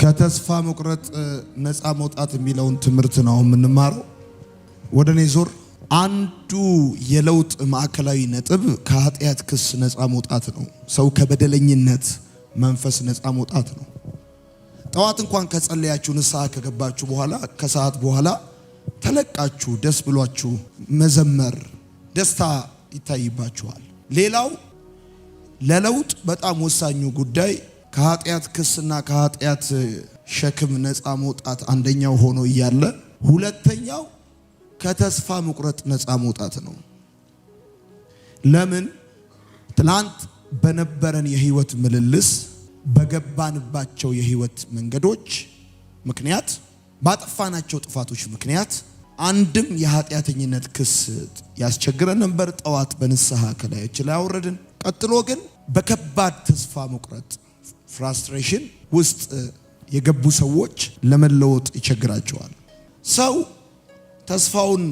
ከተስፋ መቁረጥ ነፃ መውጣት የሚለውን ትምህርት ነው የምንማረው። ወደኔ ዞር። አንዱ የለውጥ ማዕከላዊ ነጥብ ከኃጢአት ክስ ነፃ መውጣት ነው። ሰው ከበደለኝነት መንፈስ ነፃ መውጣት ነው። ጠዋት እንኳን ከጸለያችሁ ንስሐ ከገባችሁ በኋላ ከሰዓት በኋላ ተለቃችሁ ደስ ብሏችሁ መዘመር ደስታ ይታይባችኋል። ሌላው ለለውጥ በጣም ወሳኙ ጉዳይ ከኃጢአት ክስና ከኃጢአት ሸክም ነፃ መውጣት አንደኛው ሆኖ እያለ ሁለተኛው ከተስፋ መቁረጥ ነፃ መውጣት ነው። ለምን? ትላንት በነበረን የህይወት ምልልስ በገባንባቸው የህይወት መንገዶች ምክንያት ባጠፋናቸው ጥፋቶች ምክንያት አንድም የኃጢአተኝነት ክስ ያስቸግረን ነበር። ጠዋት በንስሐ ከላያችን ላይ አወረድን። ቀጥሎ ግን በከባድ ተስፋ መቁረጥ ፍራስትሬሽን ውስጥ የገቡ ሰዎች ለመለወጥ ይቸግራቸዋል። ሰው ተስፋውን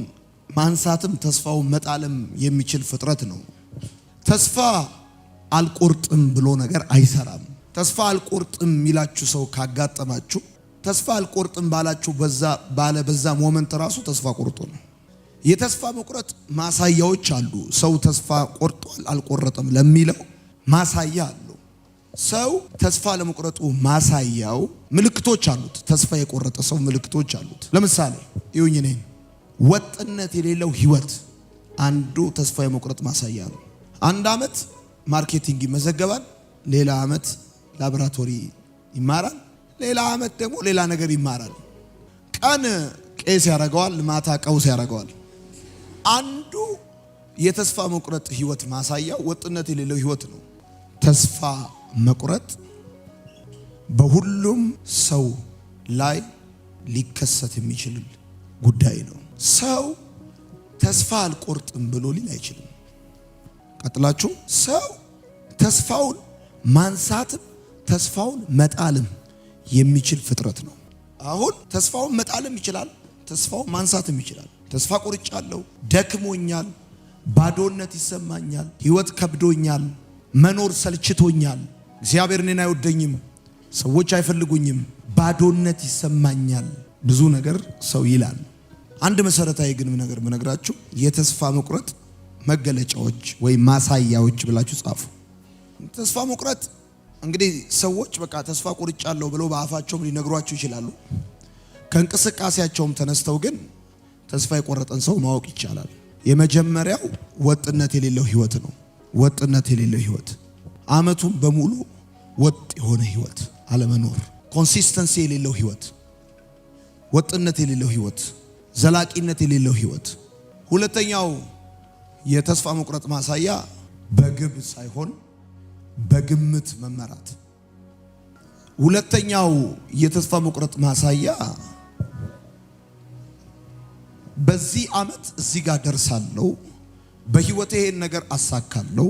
ማንሳትም ተስፋውን መጣልም የሚችል ፍጥረት ነው። ተስፋ አልቆርጥም ብሎ ነገር አይሰራም። ተስፋ አልቆርጥም የሚላችሁ ሰው ካጋጠማችሁ ተስፋ አልቆርጥም ባላችሁ በዛ ሞመንት ራሱ ተስፋ ቆርጦ ነው። የተስፋ መቁረጥ ማሳያዎች አሉ። ሰው ተስፋ ቆርጧል አልቆረጠም ለሚለው ማሳያ አሉ። ሰው ተስፋ ለመቁረጡ ማሳያው ምልክቶች አሉት። ተስፋ የቆረጠ ሰው ምልክቶች አሉት። ለምሳሌ ይሁን ነኝ ወጥነት የሌለው ህይወት አንዱ ተስፋ የመቁረጥ ማሳያ ነው። አንድ አመት ማርኬቲንግ ይመዘገባል፣ ሌላ አመት ላቦራቶሪ ይማራል፣ ሌላ አመት ደግሞ ሌላ ነገር ይማራል። ቀን ቄስ ያደርገዋል፣ ማታ ቀውስ ያደርገዋል። አንዱ የተስፋ መቁረጥ ህይወት ማሳያው ወጥነት የሌለው ህይወት ነው። ተስፋ መቁረጥ በሁሉም ሰው ላይ ሊከሰት የሚችል ጉዳይ ነው። ሰው ተስፋ አልቆርጥም ብሎ ሊል አይችልም። ቀጥላችሁ ሰው ተስፋውን ማንሳትም ተስፋውን መጣልም የሚችል ፍጥረት ነው። አሁን ተስፋውን መጣልም ይችላል፣ ተስፋውን ማንሳትም ይችላል። ተስፋ ቆርጫለሁ፣ ደክሞኛል፣ ባዶነት ይሰማኛል፣ ህይወት ከብዶኛል፣ መኖር ሰልችቶኛል፣ እግዚአብሔር እኔን አይወደኝም፣ ሰዎች አይፈልጉኝም፣ ባዶነት ይሰማኛል፣ ብዙ ነገር ሰው ይላል። አንድ መሰረታዊ ግን ነገር ብነግራችሁ የተስፋ መቁረጥ መገለጫዎች ወይ ማሳያዎች ብላችሁ ጻፉ። ተስፋ መቁረጥ እንግዲህ ሰዎች በቃ ተስፋ ቆርጫለሁ ብለው በአፋቸውም ሊነግሯችሁ ይችላሉ። ከእንቅስቃሴያቸውም ተነስተው ግን ተስፋ የቆረጠን ሰው ማወቅ ይቻላል። የመጀመሪያው ወጥነት የሌለው ህይወት ነው። ወጥነት የሌለው ህይወት አመቱን በሙሉ ወጥ የሆነ ህይወት አለመኖር፣ ኮንሲስተንሲ የሌለው ህይወት፣ ወጥነት የሌለው ህይወት፣ ዘላቂነት የሌለው ህይወት። ሁለተኛው የተስፋ መቁረጥ ማሳያ በግብ ሳይሆን በግምት መመራት። ሁለተኛው የተስፋ መቁረጥ ማሳያ በዚህ አመት እዚህ ጋር ደርሳለሁ፣ በህይወቴ ይሄን ነገር አሳካለሁ፣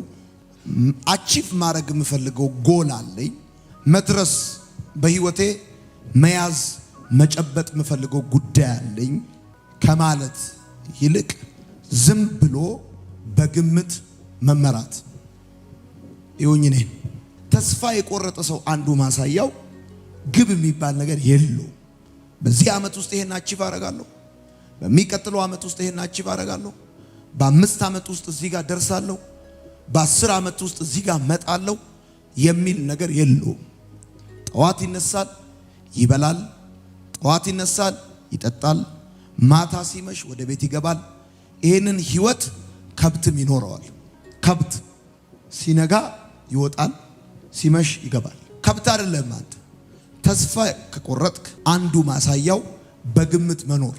አቺቭ ማድረግ የምፈልገው ጎል አለኝ፣ መድረስ በህይወቴ መያዝ መጨበጥ የምፈልገው ጉዳይ አለኝ ከማለት ይልቅ ዝም ብሎ በግምት መመራት። ይሁን ነኝ ተስፋ የቆረጠ ሰው አንዱ ማሳያው ግብ የሚባል ነገር የለው። በዚህ አመት ውስጥ ይሄን አቺቭ አደርጋለሁ፣ በሚቀጥለው አመት ውስጥ ይሄን አቺቭ አደርጋለሁ፣ በ5 አመት ውስጥ እዚህ ጋር ደርሳለሁ፣ በ10 አመት ውስጥ እዚህ ጋር መጣለሁ የሚል ነገር የለው። ጠዋት ይነሳል ይበላል፣ ጠዋት ይነሳል ይጠጣል፣ ማታ ሲመሽ ወደ ቤት ይገባል። ይሄንን ህይወት ከብትም ይኖረዋል። ከብት ሲነጋ ይወጣል፣ ሲመሽ ይገባል። ከብት አይደለም አንተ። ተስፋ ከቆረጥክ አንዱ ማሳያው በግምት መኖር።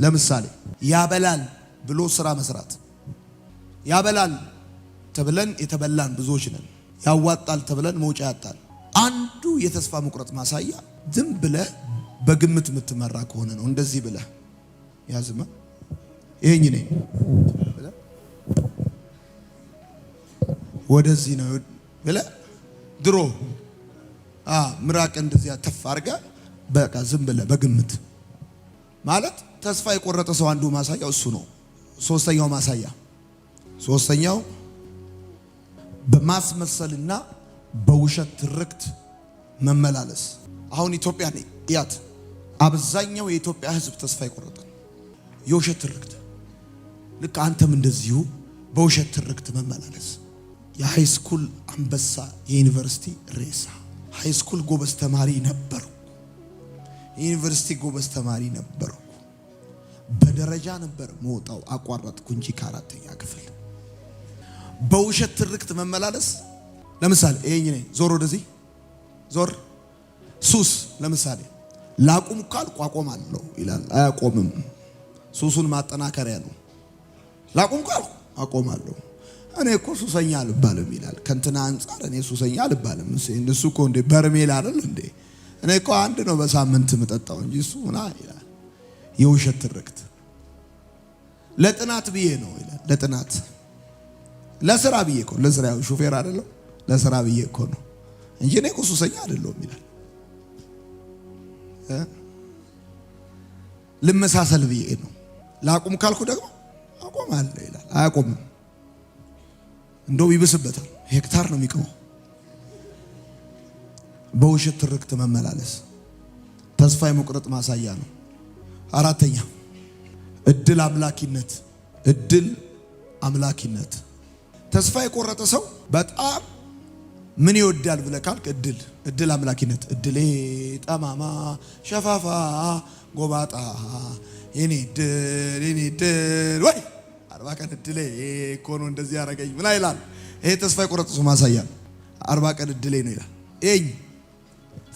ለምሳሌ ያበላል ብሎ ስራ መስራት። ያበላል ተብለን የተበላን ብዙዎች ነን። ያዋጣል ተብለን መውጫ ያጣል። አንዱ የተስፋ መቁረጥ ማሳያ ዝም ብለህ በግምት የምትመራ ከሆነ ነው። እንደዚህ ብለህ ያዝማ ይሄኝ ነኝ ወደዚህ ነው ብለህ ድሮ ምራቅ እንደዚህ ተፍ አድርገህ በቃ ዝም ብለህ በግምት ማለት ተስፋ የቆረጠ ሰው አንዱ ማሳያው እሱ ነው። ሶስተኛው በማስመሰልና በውሸት ትርክት መመላለስ። አሁን ኢትዮጵያ ነኝ ያት አብዛኛው የኢትዮጵያ ሕዝብ ተስፋ ይቆረጠ የውሸት ትርክት። ልክ አንተም እንደዚሁ በውሸት ትርክት መመላለስ። የሃይስኩል አንበሳ የዩኒቨርሲቲ ሬሳ። ሃይስኩል ጎበዝ ተማሪ ነበርኩ፣ የዩኒቨርሲቲ ጎበዝ ተማሪ ነበርኩ። በደረጃ ነበር መውጣው፣ አቋረጥኩ እንጂ ከአራተኛ ክፍል። በውሸት ትርክት መመላለስ። ለምሳሌ ይሄኝ ነኝ ዞር ወደዚህ ዞር። ሱስ ለምሳሌ ላቁም ካልኩ አቆማለሁ ይላል፣ አያቆምም። ሱሱን ማጠናከሪያ ነው። ላቁም ካልኩ አቆማለሁ። እኔ እኮ ሱሰኛ አልባልም ይላል። ከንትና አንፃር እኔ ሱሰኛ አልባልም። እሱ እኮ እንደ በርሜል አይደል እንዴ? እኔ እኮ አንድ ነው በሳምንት መጠጣው እንጂ እሱ ምናምን ይላል። የውሸት ትርክት። ለጥናት ብዬ ነው ይላል። ለጥናት ለስራ ብዬ እኮ ለስራ ሹፌር አይደለም ለስራ ብዬ እኮ ነው እንጂ እኔ እኮ ሱሰኛ አይደለሁም ይላል። ልመሳሰል ብዬ ነው። ላቁም ካልኩ ደግሞ አቆማለሁ ይላል፣ አያቆምም። እንደው ይብስበታል፣ ሄክታር ነው የሚቀመው። በውሸት ትርክት መመላለስ ተስፋ የመቁረጥ ማሳያ ነው። አራተኛ እድል አምላኪነት። እድል አምላኪነት። ተስፋ የቆረጠ ሰው በጣም ምን ይወዳል ብለህ ካልክ እድል አምላኪነት። እድሌ ጠማማ ሸፋፋ ጎባጣ የኔ እድል ወይ 40 ቀን እድሌ እኮ ነው እንደዚህ ያደረገኝ ምን ይላል። ይሄ ተስፋ የቆረጠ ሰው ማሳያ ነው። 40 ቀን እድሌ ነው ይላል። ይሄኝ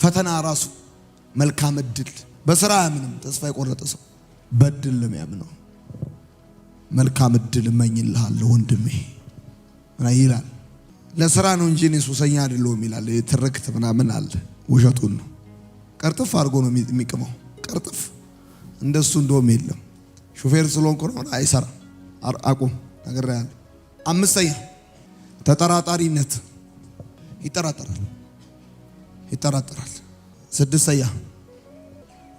ፈተና ራሱ መልካም እድል። በስራ አያምንም ተስፋ የቆረጠ ሰው፣ በእድል ነው የሚያምነው። መልካም እድል እመኝልሃለሁ ወንድሜ ይላል። ለስራ ነው እንጂ እኔ ሱሰኛ አይደለሁም ይላል። ትርክት ምናምን አለ፣ ውሸቱን ነው። ቀርጥፍ አድርጎ ነው የሚቅመው። ቀርጥፍ እንደሱ እንደውም የለም። ሹፌር ስለሆንኩ ነው አይሰራም። አቁም ነገር ያለ። አምስተኛ ተጠራጣሪነት። ይጠራጠራል። ስድስተኛ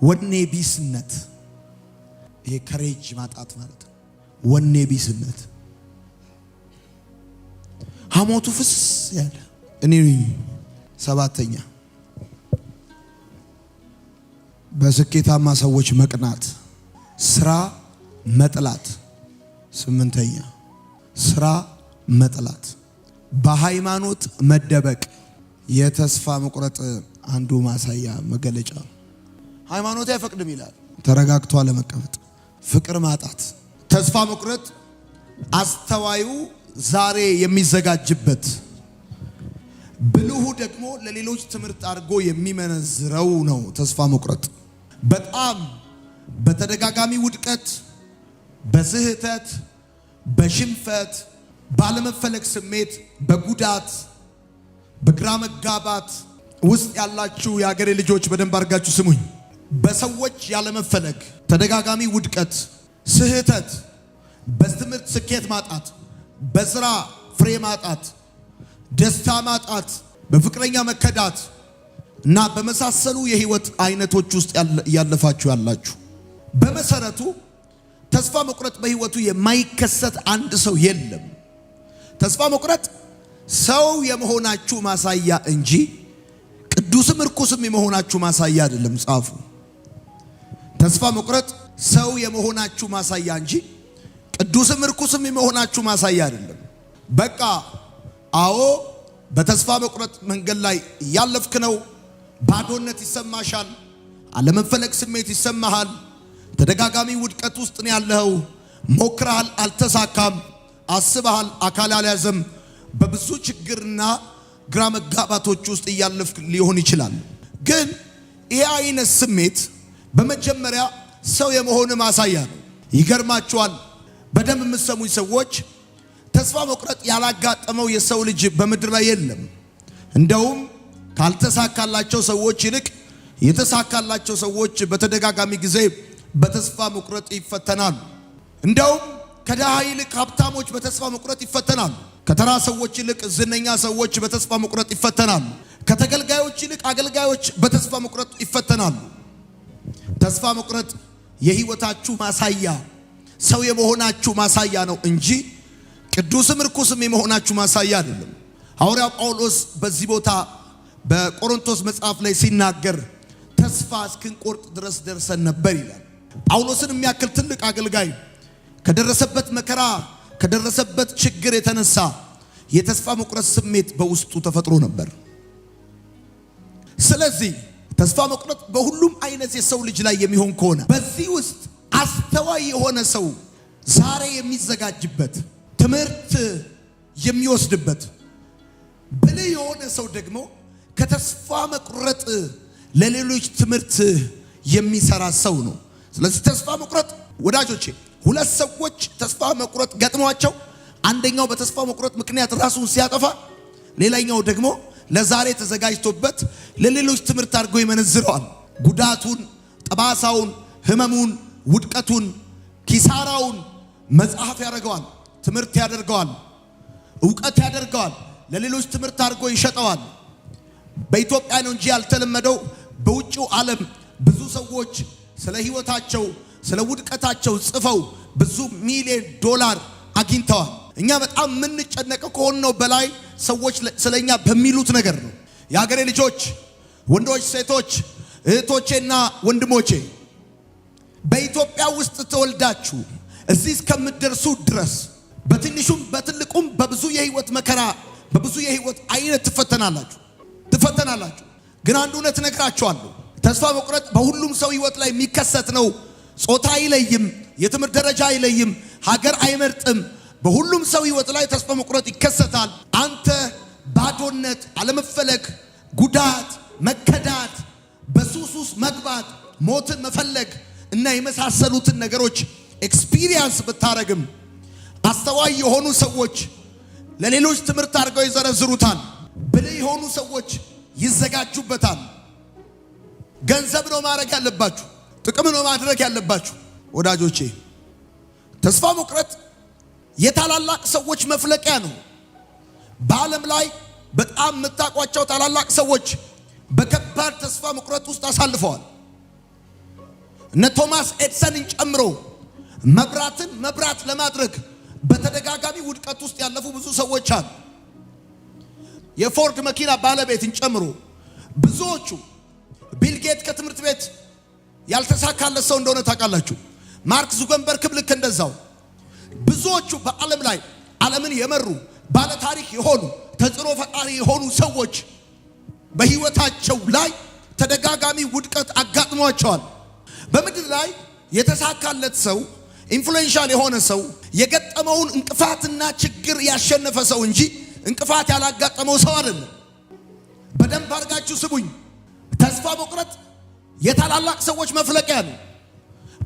ወኔ ቢስነት። ይሄ ከሬጅ ማጣት ማለት ነው። ወኔ ቢስነት። ሐሞቱ ፍስ ያለ እኔ። ሰባተኛ በስኬታማ ሰዎች መቅናት፣ ስራ መጥላት። ስምንተኛ ስራ መጥላት። በሃይማኖት መደበቅ የተስፋ መቁረጥ አንዱ ማሳያ መገለጫ። ሃይማኖት አይፈቅድም ይላል። ተረጋግቶ አለመቀመጥ። ፍቅር ማጣት። ተስፋ መቁረጥ አስተዋዩ ዛሬ የሚዘጋጅበት፣ ብልሁ ደግሞ ለሌሎች ትምህርት አድርጎ የሚመነዝረው ነው። ተስፋ መቁረጥ በጣም በተደጋጋሚ ውድቀት፣ በስህተት፣ በሽንፈት፣ ባለመፈለግ ስሜት፣ በጉዳት፣ በግራ መጋባት ውስጥ ያላችሁ የአገሬ ልጆች በደንብ አድርጋችሁ ስሙኝ። በሰዎች ያለመፈለግ፣ ተደጋጋሚ ውድቀት፣ ስህተት፣ በትምህርት ስኬት ማጣት፣ በስራ ፍሬ ማጣት፣ ደስታ ማጣት፣ በፍቅረኛ መከዳት እና በመሳሰሉ የህይወት አይነቶች ውስጥ ያለፋችሁ ያላችሁ፣ በመሰረቱ ተስፋ መቁረጥ በህይወቱ የማይከሰት አንድ ሰው የለም። ተስፋ መቁረጥ ሰው የመሆናችሁ ማሳያ እንጂ ቅዱስም እርኩስም የመሆናችሁ ማሳያ አይደለም። ጻፉ። ተስፋ መቁረጥ ሰው የመሆናችሁ ማሳያ እንጂ ቅዱስም እርኩስም የመሆናችሁ ማሳያ አይደለም። በቃ አዎ፣ በተስፋ መቁረጥ መንገድ ላይ ያለፍክ ነው። ባዶነት ይሰማሻል፣ አለመፈለግ ስሜት ይሰማሃል። ተደጋጋሚ ውድቀት ውስጥ ነው ያለኸው። ሞክረሃል፣ አልተሳካም። አስበሃል፣ አካል አልያዘም። በብዙ ችግርና ግራ መጋባቶች ውስጥ እያለፍክ ሊሆን ይችላል። ግን ይሄ አይነት ስሜት በመጀመሪያ ሰው የመሆን ማሳያ ነው። ይገርማችኋል፣ በደንብ የምትሰሙኝ ሰዎች ተስፋ መቁረጥ ያላጋጠመው የሰው ልጅ በምድር ላይ የለም። እንደውም ካልተሳካላቸው ሰዎች ይልቅ የተሳካላቸው ሰዎች በተደጋጋሚ ጊዜ በተስፋ መቁረጥ ይፈተናሉ። እንደውም ከድሃ ይልቅ ሀብታሞች በተስፋ መቁረጥ ይፈተናሉ። ከተራ ሰዎች ይልቅ ዝነኛ ሰዎች በተስፋ መቁረጥ ይፈተናሉ። ከተገልጋዮች ይልቅ አገልጋዮች በተስፋ መቁረጥ ይፈተናሉ። ተስፋ መቁረጥ የህይወታችሁ ማሳያ፣ ሰው የመሆናችሁ ማሳያ ነው እንጂ ቅዱስም እርኩስም የመሆናችሁ ማሳያ አይደለም። ሐዋርያው ጳውሎስ በዚህ ቦታ በቆሮንቶስ መጽሐፍ ላይ ሲናገር ተስፋ እስክንቆርጥ ድረስ ደርሰን ነበር ይላል። ጳውሎስን የሚያክል ትልቅ አገልጋይ ከደረሰበት መከራ ከደረሰበት ችግር የተነሳ የተስፋ መቁረጥ ስሜት በውስጡ ተፈጥሮ ነበር። ስለዚህ ተስፋ መቁረጥ በሁሉም አይነት የሰው ልጅ ላይ የሚሆን ከሆነ በዚህ ውስጥ አስተዋይ የሆነ ሰው ዛሬ የሚዘጋጅበት ትምህርት የሚወስድበት ብልህ የሆነ ሰው ደግሞ ከተስፋ መቁረጥ ለሌሎች ትምህርት የሚሰራ ሰው ነው። ስለዚህ ተስፋ መቁረጥ ወዳጆቼ ሁለት ሰዎች ተስፋ መቁረጥ ገጥሟቸው አንደኛው በተስፋ መቁረጥ ምክንያት ራሱን ሲያጠፋ ሌላኛው ደግሞ ለዛሬ ተዘጋጅቶበት ለሌሎች ትምህርት አድርጎ ይመነዝረዋል። ጉዳቱን፣ ጠባሳውን፣ ህመሙን፣ ውድቀቱን፣ ኪሳራውን መጽሐፍ ያደርገዋል፣ ትምህርት ያደርገዋል፣ ዕውቀት ያደርገዋል፣ ለሌሎች ትምህርት አድርጎ ይሸጠዋል። በኢትዮጵያ ነው እንጂ ያልተለመደው በውጭው ዓለም ብዙ ሰዎች ስለ ህይወታቸው ስለ ውድቀታቸው ጽፈው ብዙ ሚሊዮን ዶላር አግኝተዋል። እኛ በጣም የምንጨነቀው ከሆነው በላይ ሰዎች ስለኛ በሚሉት ነገር ነው። የሀገሬ ልጆች፣ ወንዶች፣ ሴቶች፣ እህቶቼና ወንድሞቼ በኢትዮጵያ ውስጥ ተወልዳችሁ እዚህ እስከምትደርሱ ድረስ በትንሹም በትልቁም በብዙ የህይወት መከራ በብዙ የህይወት አይነት ትፈተናላችሁ። ግን አንድ እውነት እነግራችኋለሁ። ተስፋ መቁረጥ በሁሉም ሰው ህይወት ላይ የሚከሰት ነው። ጾታ አይለይም፣ የትምህርት ደረጃ አይለይም፣ ሀገር አይመርጥም። በሁሉም ሰው ህይወት ላይ ተስፋ መቁረጥ ይከሰታል። አንተ ባዶነት፣ አለመፈለግ፣ ጉዳት፣ መከዳት፣ በሱስ መግባት፣ ሞትን መፈለግ እና የመሳሰሉትን ነገሮች ኤክስፒሪየንስ ብታረግም አስተዋይ የሆኑ ሰዎች ለሌሎች ትምህርት አድርገው ይዘረዝሩታል። ብልህ የሆኑ ሰዎች ይዘጋጁበታል። ገንዘብ ነው ማድረግ ያለባችሁ፣ ጥቅም ነው ማድረግ ያለባችሁ። ወዳጆቼ ተስፋ መቁረጥ የታላላቅ ሰዎች መፍለቂያ ነው። በዓለም ላይ በጣም የምታውቋቸው ታላላቅ ሰዎች በከባድ ተስፋ መቁረጥ ውስጥ አሳልፈዋል። እነ ቶማስ ኤድሰንን ጨምሮ መብራትን መብራት ለማድረግ በተደጋጋሚ ውድቀት ውስጥ ያለፉ ብዙ ሰዎች አሉ። የፎርድ መኪና ባለቤትን ጨምሮ ብዙዎቹ፣ ቢል ጌት ከትምህርት ቤት ያልተሳካለት ሰው እንደሆነ ታውቃላችሁ። ማርክ ዙከንበርግ ልክ እንደዛው ብዙዎቹ በዓለም ላይ ዓለምን የመሩ ባለ ታሪክ የሆኑ ተጽዕኖ ፈጣሪ የሆኑ ሰዎች በህይወታቸው ላይ ተደጋጋሚ ውድቀት አጋጥሟቸዋል። በምድር ላይ የተሳካለት ሰው፣ ኢንፍሉዌንሻል የሆነ ሰው የገጠመውን እንቅፋትና ችግር ያሸነፈ ሰው እንጂ እንቅፋት ያላጋጠመው ሰው አይደለም። በደንብ አድርጋችሁ ስሙኝ። ተስፋ መቁረጥ የታላላቅ ሰዎች መፍለቂያ ነው።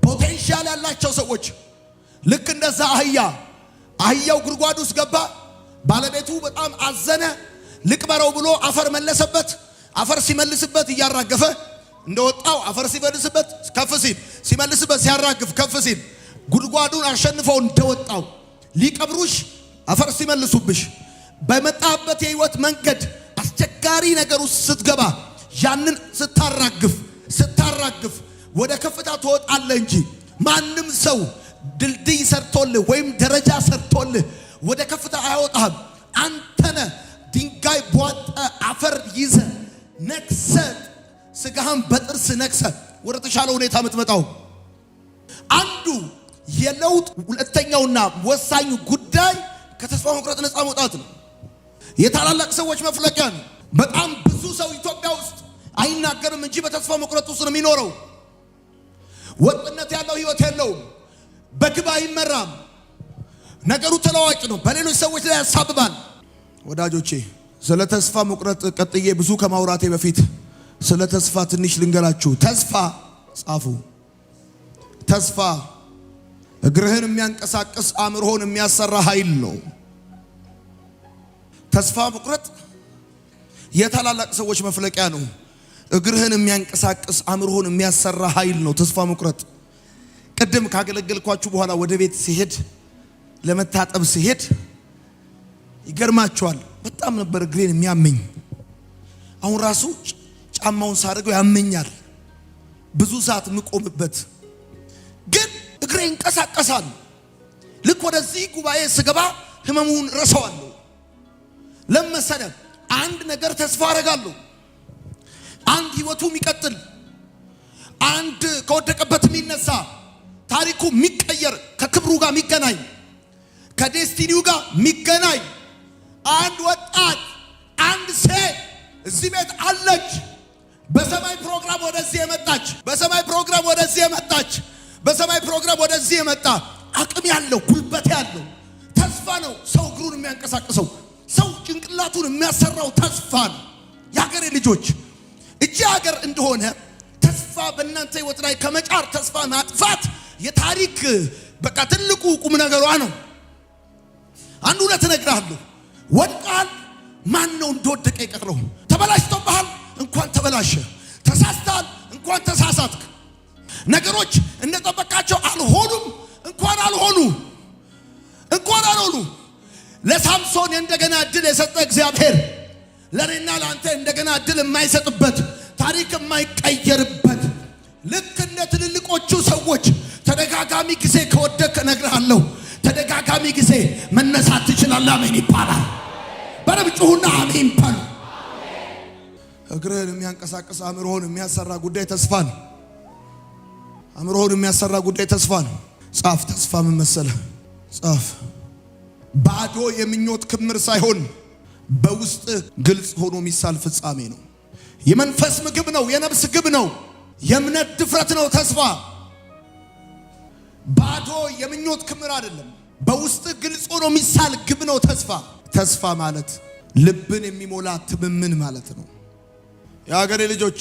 ፖቴንሻል ያላቸው ሰዎች ልክ እንደዛ አህያው ጉድጓድ ውስጥ ገባ። ባለቤቱ በጣም አዘነ። ልቅበረው ብሎ አፈር መለሰበት። አፈር ሲመልስበት እያራገፈ እንደወጣው አፈር ሲመልስበት ከፍ ሲል ሲመልስበት ሲያራግፍ ከፍ ሲል ጉድጓዱን አሸንፈው እንደወጣው ሊቀብሩሽ አፈር ሲመልሱብሽ በመጣበት የህይወት መንገድ አስቸጋሪ ነገር ውስጥ ስትገባ ያንን ስታራግፍ ወደ ከፍታ ትወጣለህ እንጂ ማንም ሰው ድልድይ ሰርቶልህ ወይም ደረጃ ሰርቶልህ ወደ ከፍታ አያወጣህም። አንተነ ድንጋይ ቧጠ አፈር ይዘ ነክሰ ስጋህን በጥርስ ነክሰ ወደ ተሻለ ሁኔታ የምትመጣው። አንዱ የለውጥ ሁለተኛውና ወሳኙ ጉዳይ ከተስፋ መቁረጥ ነፃ መውጣት ነው። የታላላቅ ሰዎች መፍለቂያ ነው። በጣም ብዙ ሰው ኢትዮጵያ ውስጥ አይናገርም እንጂ በተስፋ መቁረጥ ውስጥ ነው የሚኖረው። ወጥነት ያለው ህይወት የለውም። በግብ አይመራም። ነገሩ ተለዋጭ ነው። በሌሎች ሰዎች ላይ ያሳብባል። ወዳጆቼ ስለ ተስፋ መቁረጥ ቀጥዬ ብዙ ከማውራቴ በፊት ስለ ተስፋ ትንሽ ልንገራችሁ። ተስፋ ጻፉ። ተስፋ እግርህን የሚያንቀሳቅስ አእምሮህን የሚያሰራ ኃይል ነው። ተስፋ መቁረጥ የታላላቅ ሰዎች መፍለቂያ ነው። እግርህን የሚያንቀሳቅስ አእምሮህን የሚያሰራ ኃይል ነው ተስፋ መቁረጥ። ቅድም ካገለገልኳችሁ በኋላ ወደ ቤት ሲሄድ ለመታጠብ ሲሄድ ይገርማችኋል፣ በጣም ነበር እግሬን የሚያመኝ። አሁን ራሱ ጫማውን ሳደርገው ያመኛል። ብዙ ሰዓት የምቆምበት ግን እግሬ ይንቀሳቀሳል። ልክ ወደዚህ ጉባኤ ስገባ ህመሙን ረሳዋለሁ። ለመሰለ አንድ ነገር ተስፋ አደርጋለሁ። አንድ ህይወቱ የሚቀጥል አንድ ከወደቀበት የሚነሳ ታሪኩ የሚቀየር ከክብሩ ጋር የሚገናኝ ከዴስቲኒው ጋር የሚገናኝ አንድ ወጣት አንድ ሴት እዚህ ቤት አለች። በሰማይ ፕሮግራም ወደዚህ የመጣች በሰማይ ፕሮግራም ወደዚህ የመጣች በሰማይ ፕሮግራም ወደዚህ የመጣ አቅም ያለው ጉልበት ያለው ተስፋ ነው። ሰው እግሩን የሚያንቀሳቅሰው ሰው ጭንቅላቱን የሚያሰራው ተስፋ ነው። የሀገሬ ልጆች እቺ ሀገር እንደሆነ ተስፋ በእናንተ ህይወት ላይ ከመጫር ተስፋ ማጥፋት የታሪክ በቃ ትልቁ ቁም ነገሯ ነው። አንድ እውነት እነግርሃለሁ። ወድቃል። ማን ነው እንደወደቀ የቀረው? ተበላሽቶብሃል፣ እንኳን ተበላሸ። ተሳስተሃል፣ እንኳን ተሳሳትክ። ነገሮች እንደጠበቃቸው አልሆኑም፣ እንኳን አልሆኑ። ለሳምሶን እንደገና እድል የሰጠ እግዚአብሔር ለኔና ለአንተ እንደገና እድል የማይሰጥበት ታሪክ የማይቀየርበት ልክ እንደ ትልልቆቹ ሰዎች ተደጋጋሚ ጊዜ ከወደቅ እነግርሃለሁ፣ ተደጋጋሚ ጊዜ መነሳት ትችላለህ። አሜን ይባላል። በረብጩሁና አሜን ባሉ። እግርህን የሚያንቀሳቅስ አእምሮህን የሚያሰራ ጉዳይ ተስፋ ነው። አእምሮህን የሚያሰራ ጉዳይ ተስፋ ነው። ጻፍ። ተስፋ ምን መሰለህ? ጻፍ። ባዶ የምኞት ክምር ሳይሆን በውስጥ ግልጽ ሆኖ የሚሳል ፍጻሜ ነው። የመንፈስ ምግብ ነው። የነፍስ ግብ ነው። የእምነት ድፍረት ነው። ተስፋ ባዶ የምኞት ክምር አይደለም። በውስጥ ግልጽ ሆኖ የሚሳል ግብ ነው ተስፋ። ተስፋ ማለት ልብን የሚሞላ ትምምን ማለት ነው። የሀገሬ ልጆች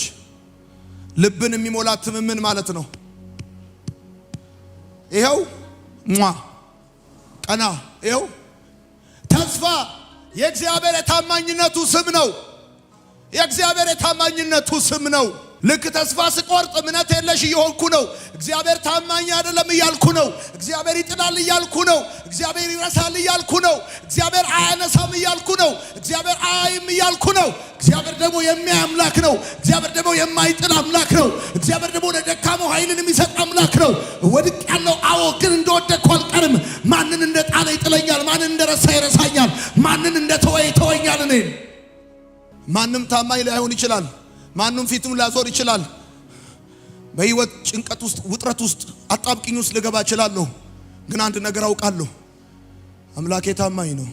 ልብን የሚሞላ ትምምን ማለት ነው። ይኸው ቀና ይኸው ተስፋ የእግዚአብሔር የታማኝነቱ ስም ነው። የእግዚአብሔር የታማኝነቱ ስም ነው። ልክ ተስፋ ስቆርጥ እምነት የለሽ እየሆንኩ ነው። እግዚአብሔር ታማኝ አይደለም እያልኩ ነው። እግዚአብሔር ይጥላል እያልኩ ነው። እግዚአብሔር ይረሳል እያልኩ ነው። እግዚአብሔር አያነሳም እያልኩ ነው። እግዚአብሔር አያይም እያልኩ ነው። እግዚአብሔር ደግሞ የሚያይ አምላክ ነው። እግዚአብሔር ደግሞ የማይጥል አምላክ ነው። እግዚአብሔር ደግሞ ለደካማው ኃይልን የሚሰጥ አምላክ ነው። ወድቅ ያለው አዎ፣ ግን እንደወደቅኩ አልቀርም። ማንን እንደጣለ ይጥለኛል፣ ማንን እንደረሳ ይረሳኛል፣ ማንን እንደተወ ይተወኛል። እኔ ማንም ታማኝ ላይሆን ይችላል። ማንም ፊቱን ላዞር ይችላል። በህይወት ጭንቀት ውስጥ ውጥረት ውስጥ አጣብቂኝ ውስጥ ልገባ እችላለሁ። ግን አንድ ነገር አውቃለሁ። አምላኬ ታማኝ ነው።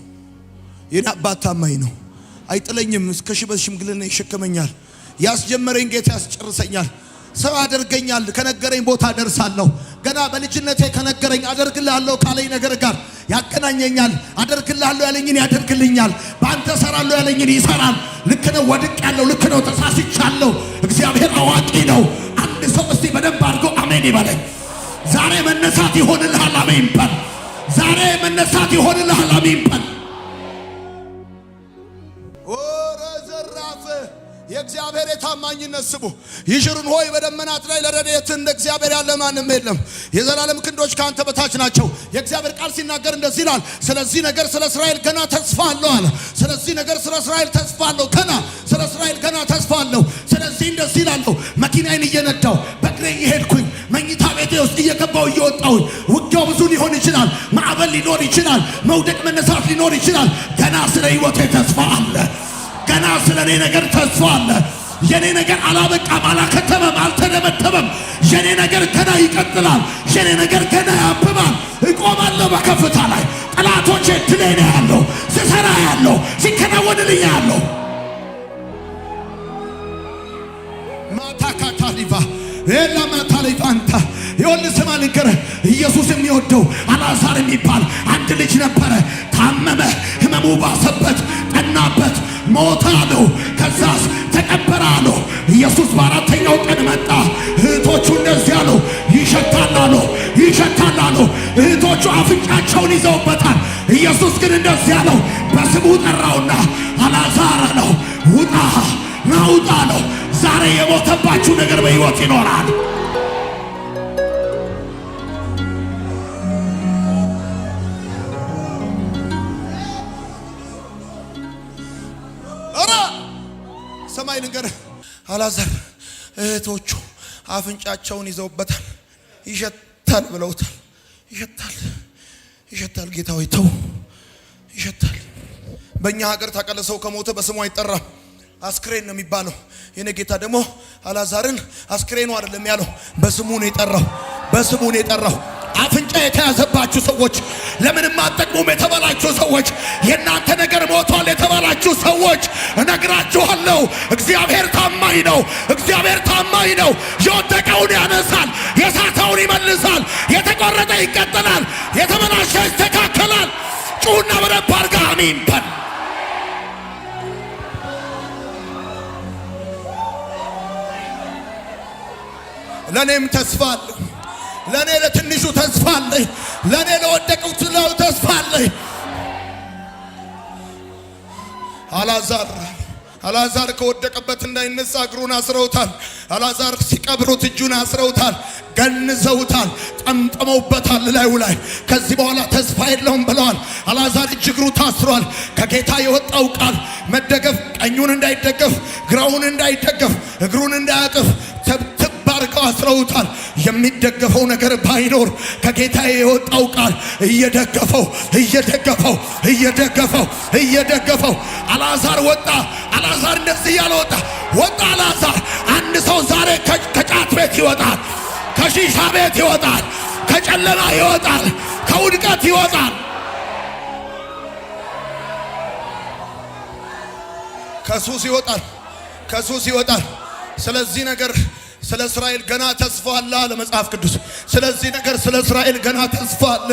የኔ አባት ታማኝ ነው። አይጥለኝም። እስከ ሽበት ሽምግልና ይሸከመኛል። ያስጀመረኝ ጌታ ያስጨርሰኛል። ሰው አደርገኛል። ከነገረኝ ቦታ ደርሳለሁ። ገና በልጅነቴ ከነገረኝ አደርግልሃለሁ ካለኝ ነገር ጋር ያገናኘኛል። አደርግልሃለሁ ያለኝን ያደርግልኛል። በአንተ ሰራለሁ ያለኝን ይሰራል። ልክ ነው። ወድቅ ያለው ልክ ነው። ተሳስቻለሁ። እግዚአብሔር አዋቂ ነው። አንድ ሰው እስቲ በደንብ አድርጎ አሜን ይበለኝ። ዛሬ መነሳት ይሆንልሃል። አሜን በል። ዛሬ መነሳት ይሆንልሃል። አሜን በል። የእግዚአብሔር የታማኝነት ስሙ ይሽሩን ሆይ በደመናት ላይ ለረድኤት እንደ እግዚአብሔር ያለ ማንም የለም። የዘላለም ክንዶች ካንተ በታች ናቸው። የእግዚአብሔር ቃል ሲናገር እንደዚህ ይላል። ስለዚህ ነገር ስለ እስራኤል ገና ተስፋ አለው አለ። ስለዚህ ነገር ስለ እስራኤል ተስፋ አለው። ገና ስለ እስራኤል ገና ተስፋ አለው። ስለዚህ እንደዚህ ይላል። መኪናዬን እየነዳው በእግሬ እየሄድኩኝ መኝታ ቤቴ ውስጥ እየገባው እየወጣው ውጊያው ብዙ ሊሆን ይችላል። ማዕበል ሊኖር ይችላል። መውደቅ መነሳት ሊኖር ይችላል። ገና ስለ ሕይወቴ ተስፋ አለ። ገና ስለኔ ነገር ተስፋ አለ። የኔ ነገር አላበቃም፣ አላከተመም፣ አልተደመደመም። የኔ ነገር ገና ይቀጥላል። የኔ ነገር ገና ያብባል። እቆማለሁ በከፍታ ላይ። ጠላቶቼ ድሌ ነው ያለው፣ ስሰራ ያለው፣ ሲከናወንልኝ ያለው ማታካታሊቫ ኤላ ማታሊቫንታ ይኸውልህ ስማ ልንገርህ። ኢየሱስ የሚወደው አልዓዛር የሚባል አንድ ልጅ ነበረ። ታመመ፣ ህመሙ ባሰበት፣ ጠናበት፣ ሞተ አለው። ከዛስ ተቀበረ አለው። ኢየሱስ በአራተኛው ቀን መጣ። እህቶቹ እንደዚህ አለው፣ ይሸታል አለው፣ ይሸታል አለው። እህቶቹ አፍንጫቸውን ይዘውበታል። ኢየሱስ ግን እንደዚህ አለው፣ በስሙ ጠራውና አልዓዛር አለው፣ ውጣ ናውጣ አለው። ዛሬ የሞተባችሁ ነገር በሕይወት ይኖራል። ሰማይ ልንገር፣ አልዓዛር እህቶቹ አፍንጫቸውን ይዘውበታል። ይሸታል ብለውታል። ይሸታል። ጌታ ሆይ ተው፣ ይሸታል። በእኛ ሀገር ታቀለ ሰው ከሞተ በስሙ አይጠራም፣ አስክሬን ነው የሚባለው። የኔ ጌታ ደግሞ አልዓዛርን አስክሬኑ አይደለም ያለው፣ በስሙ ነው የጠራው። በስሙ ነው የጠራው። አፍንጫ የተያዘባችሁ ሰዎች፣ ለምንም አትጠቅሙም የተባላችሁ ሰዎች፣ የእናንተ ነገር ሞቷል የተባላችሁ ሰዎች እነግራችኋለሁ፣ እግዚአብሔር ታማኝ ነው። እግዚአብሔር ታማኝ ነው። የወደቀውን ያነሳል፣ የሳተውን ይመልሳል፣ የተቆረጠ ይቀጥላል፣ የተበላሸ ይስተካከላል። ጩና በደንብ አድርጋ አሜን በል። ለኔም ተስፋ አለ። ለኔ ለትንሹ ተስፋ አለ። ለኔ ለወደቁት ተስፋ አለ። አልዓዛር ከወደቀበት እንዳይነሳ እግሩን አስረውታል። አልዓዛር ሲቀብሩት እጁን አስረውታል፣ ገንዘውታል፣ ጠምጥመውበታል ላዩ ላይ። ከዚህ በኋላ ተስፋ የለውም ብለዋል። አልዓዛር እግሩ ታስሯል። ከጌታ የወጣው ቃል መደገፍ፣ ቀኙን እንዳይደገፍ፣ ግራውን እንዳይደገፍ፣ እግሩን እንዳያጥፍ አድርገው አስረውታል። የሚደገፈው ነገር ባይኖር ከጌታ የወጣው ቃል እየደገፈው አልዓዛር ወጣ። አልዓዛር እንደዚህ እያለ ወጣ አልዓዛር። አንድ ሰው ዛሬ ከጫት ቤት ይወጣል፣ ከሺሻ ቤት ይወጣል፣ ከጨለማ ይወጣል፣ ከውድቀት ይወጣል፣ ከሱስ ይወጣል። ስለዚህ ነገር ስለ እስራኤል ገና ተስፋ አለ አለ መጽሐፍ ቅዱስ። ስለዚህ ነገር ስለ እስራኤል ገና ተስፋ አለ።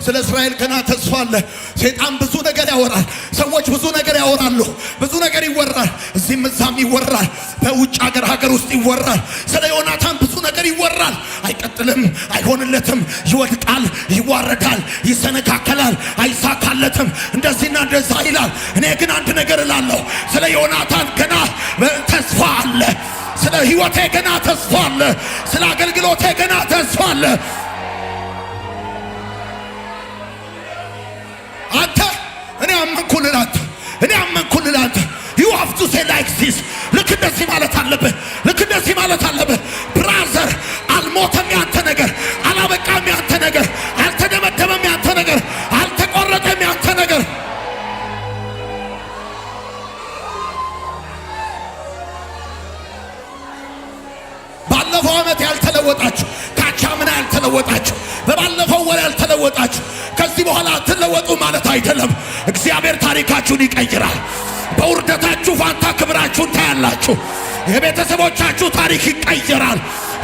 ስለ እስራኤል ገና ተስፋ አለ። ሰይጣን ብዙ ነገር ያወራል። ሰዎች ብዙ ነገር ያወራሉ። ብዙ ነገር ይወራል። እዚህም እዛም ይወራል። በውጭ ሀገር ውስጥ ይወራል። ስለ ዮናታን ብዙ ነገር ይወራል። አይቀጥልም፣ አይሆንለትም፣ ይወድቃል፣ ይዋረዳል፣ ይሰነካከላል፣ አይሳካለትም፣ እንደዚህና እንደዛ ይላል። እኔ ግን አንድ ነገር እላለሁ፣ ስለ ዮናታን ገና ተስፋ አለ። ስለ ሕይወቴ ገና ተስፋ አለ። ስለ አገልግሎቴ ገና ተስፋ አለ። አንተ እኔ አመንኩልህ አንተ you have to say like this። ልክ እንደዚህ ማለት አለብህ። ብራዘር፣ አልሞተም ያንተ ነገር፣ አላበቃም ያንተ ነገር፣ አልተደመደመም ያንተ ነገር፣ አልተቆረጠም ያንተ ነገር። ባለፈው ዓመት ያልተለወጣችሁ፣ ካቻምና ያልተለወጣችሁ፣ በባለፈው ወር ያልተለወጣችሁ ከዚህ በኋላ አትለወጡ ማለት አይደለም። እግዚአብሔር ታሪካችሁን ይቀይራል። በውርደታችሁ ፋንታ ክብራችሁን ታያላችሁ። የቤተሰቦቻችሁ ታሪክ ይቀየራል።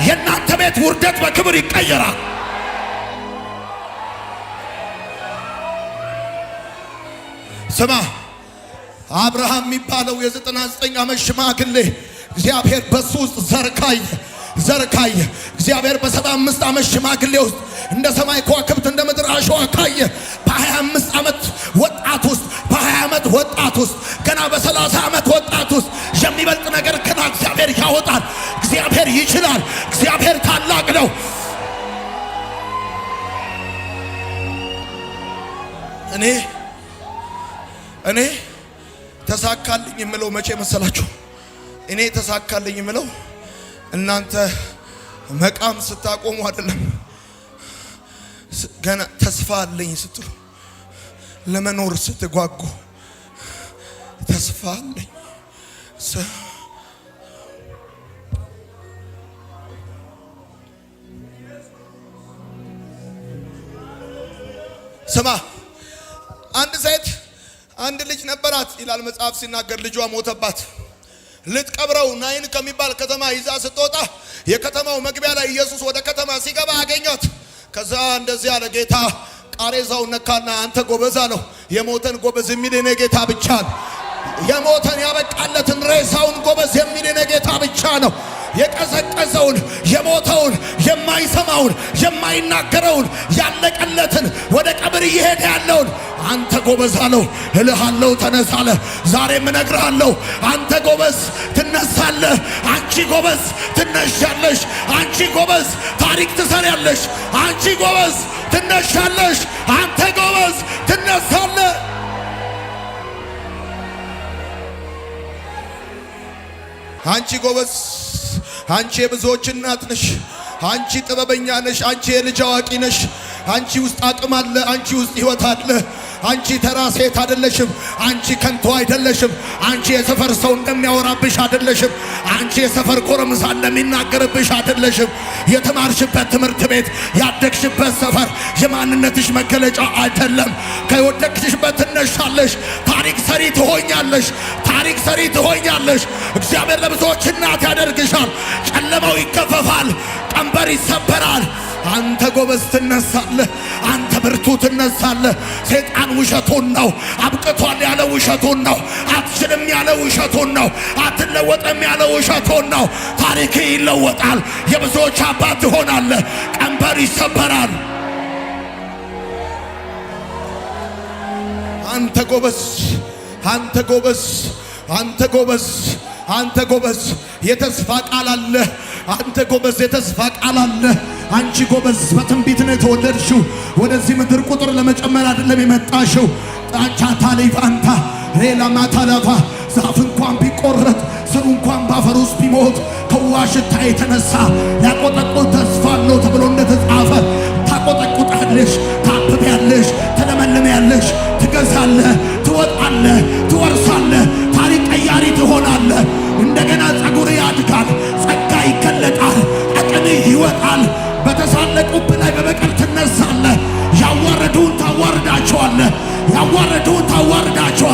የእናንተ ቤት ውርደት በክብር ይቀየራል። ስማ፣ አብርሃም የሚባለው የ99 ዓመት ሽማግሌ እግዚአብሔር በሱ ውስጥ ዘርካየ እግዚአብሔር በ75 ዓመት ሽማግሌ ውስጥ እንደ ሰማይ ከዋክብት እንደ ምድር አሸዋ ካየ በ25 ዓመት ወጣት ውስጥ በ20 ዓመት ወጣት ውስጥ ገና በ30 ዓመት ወጣት ውስጥ የሚበልጥ ነገር ገና እግዚአብሔር ያወጣል። እግዚአብሔር ይችላል። እግዚአብሔር ታላቅ ነው። እኔ ተሳካልኝ የምለው መቼ መሰላችሁ? እኔ ተሳካልኝ የምለው እናንተ መቃም ስታቆሙ አይደለም። ገና ተስፋ አለኝ ስትሉ፣ ለመኖር ስትጓጉ ተስፋ አለኝ። ስማ፣ አንድ ልጅ ነበራት ይላል መጽሐፍ ሲናገር። ልጇ ሞተባት። ልትቀብረው ናይን ከሚባል ከተማ ይዛ ስትወጣ የከተማው መግቢያ ላይ ኢየሱስ ወደ ከተማ ሲገባ አገኛት። ከዛ እንደዚህ ያለ ጌታ ቃሬዛውን ነካና አንተ ጎበዝ አለው። የሞተን ጎበዝ የሚል የኔ ጌታ ብቻ ነው። የሞተን ያበቃለትን ሬሳውን ጎበዝ የሚል የኔ ጌታ ብቻ ነው። የቀዘቀዘውን፣ የሞተውን፣ የማይሰማውን፣ የማይናገረውን፣ ያለቀለትን፣ ወደ ቀብር እየሄደ ያለውን አንተ ጎበዝ አለው። እልሃለሁ ተነሳ አለ። ዛሬም እነግርሃለሁ አንተ ጎበዝ ትነሳለህ። አንቺ ጎበዝ ትነሻለሽ። አንቺ ጎበዝ ታሪክ ትሰሪያለሽ። አንቺ ጎበዝ ትነሻለሽ። አንተ ጎበዝ ትነሳለህ። አንቺ ጎበዝ፣ አንቺ የብዙዎች እናት ነሽ። አንቺ ጥበበኛ ነሽ። አንቺ የልጅ አዋቂ ነሽ። አንቺ ውስጥ አቅም አለ። አንቺ ውስጥ ሕይወት አለ። አንቺ ተራ ሴት አይደለሽም። አንቺ ከንቱ አይደለሽም። አንቺ የሰፈር ሰው እንደሚያወራብሽ አይደለሽም። አንቺ የሰፈር ጎረምሳ እንደሚናገርብሽ አይደለሽም። የተማርሽበት ትምህርት ቤት፣ ያደግሽበት ሰፈር የማንነትሽ መገለጫ አይደለም። ከወደቅሽበት ትነሻለሽ። ታሪክ ሰሪ ትሆኛለሽ። ታሪክ ሰሪ ትሆኛለሽ። እግዚአብሔር ለብዙዎች እናት ያደርግሻል። ጨለማው ይገፈፋል። ቀንበር ይሰበራል። አንተ ጎበዝ ትነሳለህ። አንተ ብርቱ ትነሳለህ። ሰይጣን ውሸቱን ነው። አብቅቷል ያለ ውሸቱን ነው። አትችልም ያለ ውሸቱን ነው። አትለወጥም ያለ ውሸቱን ነው። ታሪክ ይለወጣል። የብዙዎች አባት ትሆናለህ። ቀንበር ይሰበራል። አንተ ጎበዝ፣ አንተ ጎበዝ፣ አንተ ጎበዝ፣ አንተ ጎበዝ፣ የተስፋ ቃል አለ። አንተ ጎበዝ፣ የተስፋ ቃል አለ። አንቺ ጎበዝ፣ በትንቢት ነው የተወለድሽው። ወደዚህ ምድር ቁጥር ለመጨመር አይደለም የመጣሽው። ጣቻ ታሊፋንታ ሌላ ማታላፋ ዛፍ እንኳን ቢቆረጥ ስሩ እንኳን ባፈር ውስጥ ቢሞት ከዋሽታ የተነሳ ያቆጠቁጥ ተስፋ ነው ተብሎ እንደተጻፈ ታቆጠቁጣለሽ፣ ታብቢያለሽ፣ ትለመልሚያለሽ፣ ትገዛለህ፣ ትወጣለህ፣ ትወርሳለህ፣ ታሪክ ቀያሪ ትሆናለህ። እንደገና ጸጉር ያድጋል፣ ጸጋ ይገለጣል፣ አቅም ይወጣል። በተሳለቁብህ ላይ በበቀል ትነሳለህ። ያዋረዱን ታዋርዳቸዋለህ፣ ያዋረዱን ታዋርዳቸዋለህ።